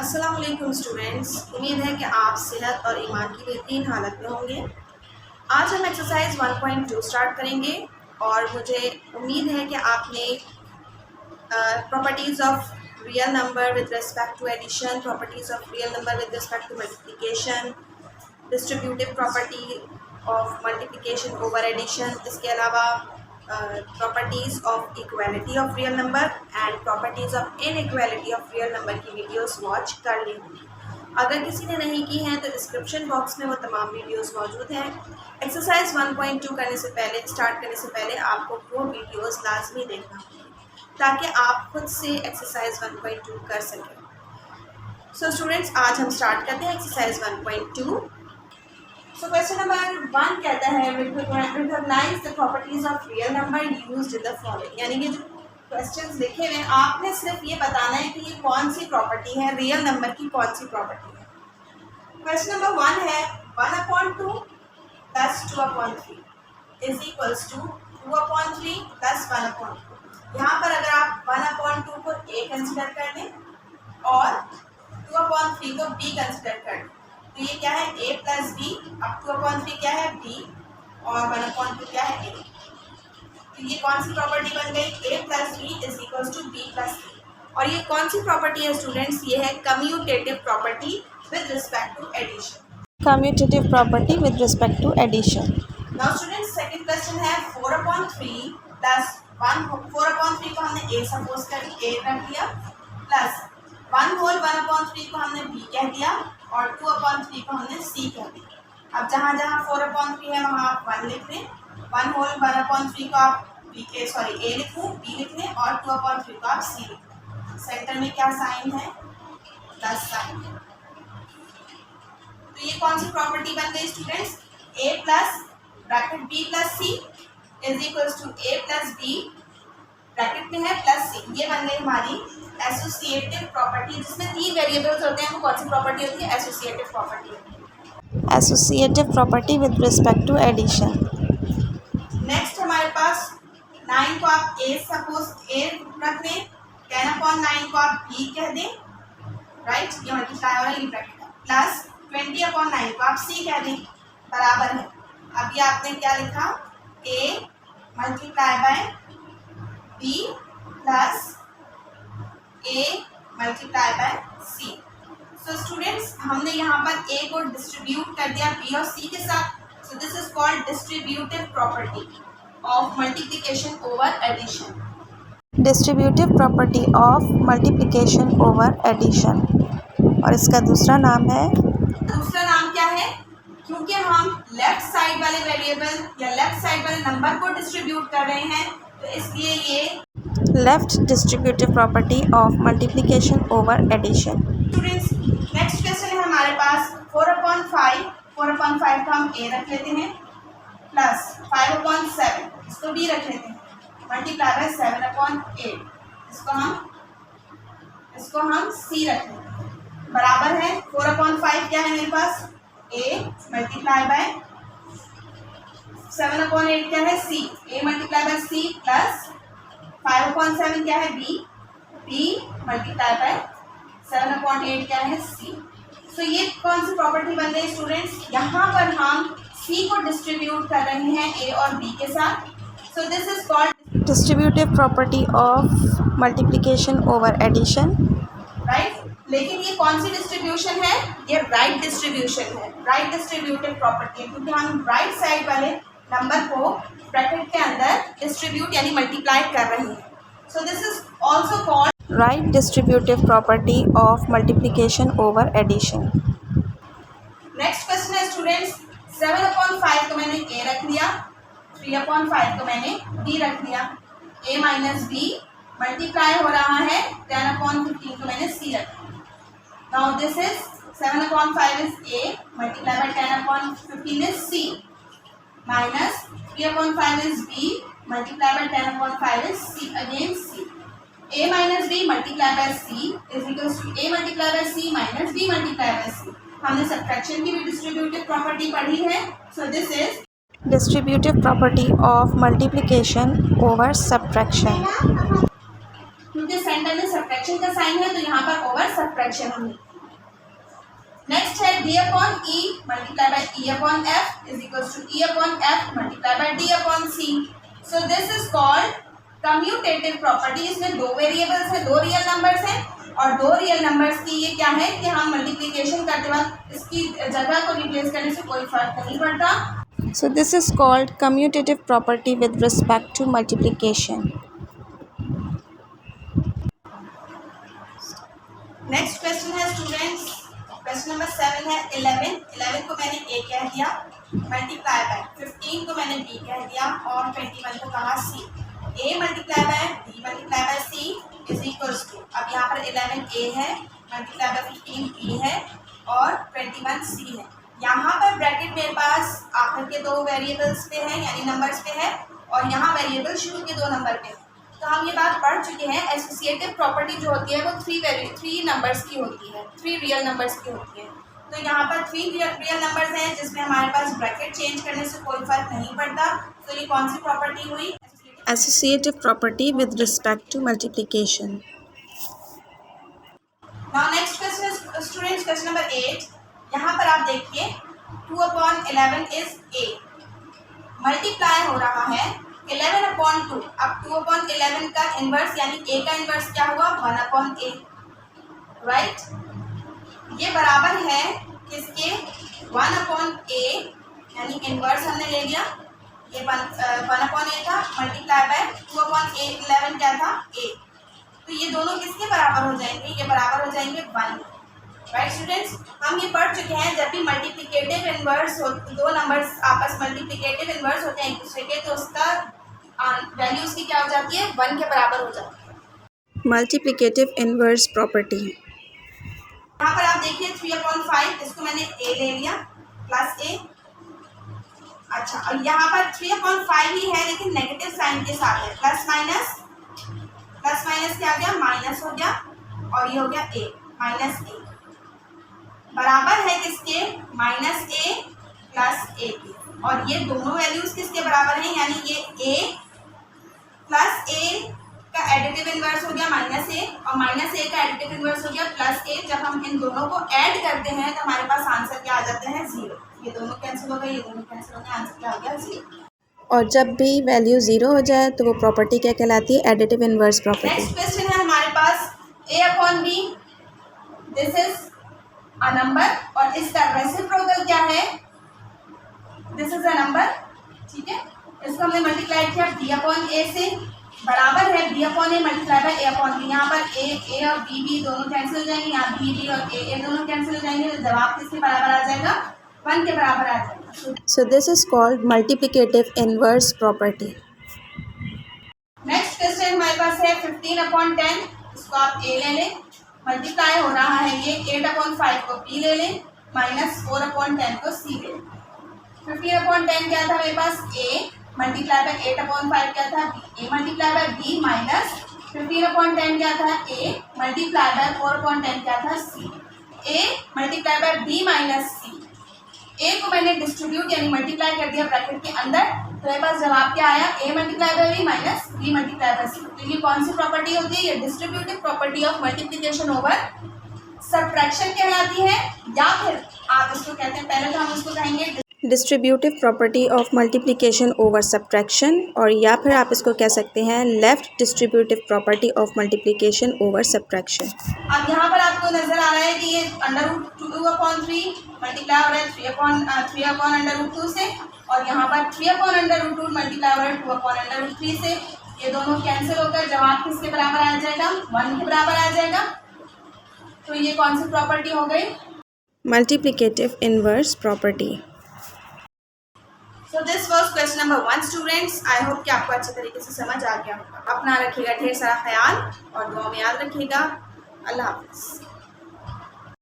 अस्सलाम वालेकुम स्टूडेंट्स, उम्मीद है कि आप सेहत और ईमान की बेहतरीन हालत में होंगे। आज हम एक्सरसाइज 1.2 स्टार्ट करेंगे और मुझे उम्मीद है कि आपने properties of real number with respect to addition, properties of real number with respect to multiplication, distributive property of multiplication over addition, इसके अलावा properties of equality of real number and properties of inequality of real number की videos watch कर ली होंगी। अगर किसी ने नहीं की हैं तो डिस्क्रिप्शन बॉक्स में वो तमाम वीडियोस मौजूद हैं। एक्सरसाइज 1.2 करने से पहले, स्टार्ट करने से पहले आपको वो वीडियोस लाजमी देखना होगी ताकि आप खुद से एक्सरसाइज 1.2 कर सकें। सो स्टूडेंट्स, आज हम स्टार्ट करते हैं एक्सरसाइज 1.2। सो क्वेश्चन नंबर 1 कहता है recognise the properties of real number used in the following. यानी कि जो क्वेश्चंस लिखे हुए हैं आपने सिर्फ ये बताना है कि ये कौन सी प्रॉपर्टी है, रियल नंबर की कौन सी प्रॉपर्टी है। क्वेश्चन नंबर 1 है 1/2 plus 2/3 is equals to 2/3 plus 1/2। यहाँ पर अगर आप 1/2 को a कंसिडर कर लें और 2/3 को b कंसिडर कर लें तो ये क्या है a प्लस बी। अब 2/3 क्या है b और 1/2 क्या है a। तो ये कौन सी प्रॉपर्टी बन गई, a plus B is equals to b plus a। और ये कौन सी प्रॉपर्टी है स्टूडेंट्स, ये है commutative property with respect to addition. Commutative property with respect to addition. Now students, second question है 4/3 प्लस 4/3 को हमने a सपोज कर a रख दिया प्लस 1/3 को हमने b कह दिया और 2/3 को हमने c कह दिया। अब जहाँ जहाँ 4/3 है वहाँ आप 1 लिख लें, 1/3 को आप a लिख लें, b लिख लें और 2/3 को आप c लिख लें। सेंटर में क्या साइन है, प्लस साइन है। तो ये कौन सी प्रॉपर्टी बन गई students, a plus bracket b plus c is equals to a plus b bracket में है प्लस c। ये बन गई हमारी एसोसिएटिव प्रॉपर्टी, जिसमें 3 वेरिएबल्स होते हैं। वो कौन सी प्रॉपर्टी होती है, एसोसिएटिव प्रॉपर्टी होती है। Associative property with respect to addition. Next हमारे पास 9 को आप a सपोज a रख दें, 10/9 को आप b कह दें, राइट, ये मल्टीप्लाई हो रहा है, ये ब्रैकेट है, प्लस 20/9 को आप c कह दें, बराबर है। अब ये आपने क्या लिखा, a multiply by b plus a multiply by c। So students, हमने यहाँ पर a को डिस्ट्रीब्यूट कर दिया b और c के साथ। So this is called distributive property of multiplication over addition. Distributive property of multiplication over addition. और इसका दूसरा नाम है, दूसरा नाम क्या है, क्योंकि हम लेफ्ट साइड वाले वेरिएबल या लेफ्ट साइड वाले नंबर को डिस्ट्रीब्यूट कर रहे हैं तो इसलिए ये left distributive property of multiplication over addition. Students, next question है हमारे पास 4/5 का हम a रख लेते हैं प्लस 5/7 इसको b रख लेते हैं मल्टीप्लाई बाय 7/8 इसको हम c रख लेते हैं, बराबर है 4/5 क्या है मेरे पास a मल्टीप्लाई बाय 7/8 क्या है c, a multiply by c plus 5/7 क्या है b मल्टीप्लाई बाय 7/8 क्या है c। सो ये कौन सी प्रॉपर्टी बन गई स्टूडेंट्स, यहाँ पर हम c को डिस्ट्रीब्यूट कर रहे हैं a और b के साथ। So this is called distributive property of multiplication over addition, right. लेकिन ये कौन सी डिस्ट्रीब्यूशन है, ये राइट डिस्ट्रीब्यूशन है, राइट डिस्ट्रीब्यूटिव प्रॉपर्टी है, क्योंकि हम राइट साइड वाले नंबर को ब्रैकेट के अंदर डिस्ट्रीब्यूट यानी मल्टीप्लाई कर रहे हैं। So this is also called right distributive property of multiplication over addition. Next question है स्टूडेंट्स 7/5 को मैंने a रख लिया, 3/5 को मैंने b रख लिया, a माइनस b मल्टीप्लाई हो रहा है 10/15 को मैंने c रख लिया। Now this is 7/5 is a multiply bye 10/15 is c minus 3/5 is b multiplied by 10/5 is c, again c। a minus b multiplied by c is equals to a multiplied by c minus b multiplied by c। हमने subtraction की भी distributive property पढ़ी है। So this is distributive property of multiplication over subtraction. क्योंकि centre में subtraction का sign है तो यहाँ पर ओवर सब्ट्रैक्शन हमने। नेक्स्ट है d upon e multiply by e upon f is equals to e upon f multiply by d upon c. So this is called commutative property. इसमें दो वेरिएबल्स है, दो रियल नंबर्स हैं और दो real numbers की ये क्या है कि हम मल्टीप्लिकेशन करते वक्त इसकी जगह को रिप्लेस करने से कोई फर्क नहीं पड़ता. So this is called commutative property with respect to multiplication. Next question है स्टूडेंट्स, क्वेश्चन नंबर 7 है 11 को मैंने a कह दिया मल्टीप्लाई बाय 15 को मैंने b कह दिया और 21 को कहा c. a multiply by b multiply by c is equals to, अब यहाँ पर 11 a है मल्टीप्लाई बाय 15 b है और 21 c है. यहाँ पर ब्रैकेट मेरे पास आखिर के दो वेरिएबल्स पे है यानी नंबर्स पे है और यहाँ वेरिएबल शुरू के दो नंबर पे है. तो हम ये बात पढ़ चुके हैं एसोसिएटिव प्रॉपर्टी जो होती है वो थ्री नंबर्स की होती है, थ्री रियल नंबर्स की होती है. तो यहाँ पर थ्री रियल नंबर्स हैं जिसमें हमारे पास ब्रैकेट चेंज करने से कोई फर्क नहीं पड़ता. तो ये कौन सी प्रॉपर्टी हुई? Associative property with respect to multiplication. Now next question students, question number 8. यहाँ पर आप देखिए 2/11 इज a. मल्टीप्लाई हो रहा है 11/2. अब 2/11 का इन्वर्स यानी a का इन्वर्स क्या हुआ? 1/a. राइट, ये बराबर है किसके? 1/a यानी इन्वर्स हमने ले लिया, ये 1/a था मल्टीप्लाई बाय 2/11 क्या था? a. तो ये दोनों किसके बराबर हो जाएंगे? ये बराबर हो जाएंगे 1. राइट स्टूडेंट्स, हम ये पढ़ चुके हैं जब भी मल्टीप्लिकेटिव इन्वर्स हो, दो नंबर्स आपस मल्टीप्लिकेटिव इन्वर्स होते हैं एक दूसरे के, तो उसका वैल्यू उसकी क्या हो जाती है? 1 के बराबर हो जाती है. Multiplicative inverse property. यहाँ पर आप देखिए 3/5, इसको मैंने a ले लिया प्लस a. अच्छा, और यहाँ पर 3/5 ही है लेकिन नेगेटिव साइन के साथ है, प्लस माइनस क्या आ गया? माइनस हो गया और ये हो गया a माइनस a बराबर है किसके? माइनस a प्लस a के. और ये दोनों वैल्यूज किसके बराबर हैं? यानी ये a प्लस a का एडिटिव इन्वर्स हो गया माइनस a और माइनस a का एडिटिव इन्वर्स हो गया प्लस a. जब हम इन दोनों को ऐड करते हैं तो हमारे पास आंसर क्या आ जाते हैं? 0. ये दोनों कैंसिल हो गए, ये दोनों कैंसिल हो गए, आंसर क्या आ गया? 0. और जब भी वैल्यू 0 हो जाए तो वो प्रॉपर्टी क्या कहलाती है? Additive inverse property. Next question है हमारे पास a/b. This is a number और इसका रेसिप्रोकल क्या है? This is a number. ठीक है, इसको हमने मल्टीप्लाई किया b/a से, बराबर है b/a मल्टीप्लाई बाय a/b. यहाँ पर a और b दोनों कैंसिल हो जाएंगे, यहाँ b और a दोनों कैंसिल हो जाएंगे. तो जवाब किसके बराबर आ जाएगा? 1 के बराबर आ जाएगा. So this is called multiplicative inverse property. Next question हमारे पास है 15/10. इसको आप a ले लें, मल्टीप्लाई हो रहा है ये 8/5 को b ले लें, माइनस 4/10 को c ले लें. 15/10 क्या था मेरे पास? a मल्टीप्लाई बाय 8/5 क्या था? b. a multiply by b minus 15/10 क्या था? a मल्टीप्लाई बाय 4/10 क्या था? c. a multiply by b minus c. a को मैंने डिस्ट्रीब्यूट यानी मल्टीप्लाई कर दिया ब्रैकेट के अंदर, तो मेरे पास जवाब क्या आया? a multiply by b minus b multiply by c. तो ये कौन सी प्रॉपर्टी होती है? ये distributive property of multiplication over subtraction कहलाती है, या फिर आप इसको कहते हैं, पहले तो हम इसको कहेंगे distributive property of multiplication over subtraction, और या फिर आप इसको कह सकते हैं left distributive property of multiplication over subtraction. अब यहाँ पर आपको नजर आ रहा है कि ये √2/3 मल्टीप्लाई हो रहा है 3/√2 से, और यहाँ पर 3/√2 मल्टीप्लाई हो रहा है 2/√3 से. ये दोनों कैंसिल होकर जवाब किसके बराबर आ जाएगा? 1 के बराबर आ जाएगा. तो ये कौन सी प्रॉपर्टी हो गई? Multiplicative inverse property. So this was question number 1 students. I hope कि आपको अच्छे तरीके से समझ आ गया होगा. अपना रखिएगा ढेर सारा ख्याल और दुआ में याद रखिएगा. अल्लाह हाफ़िज़.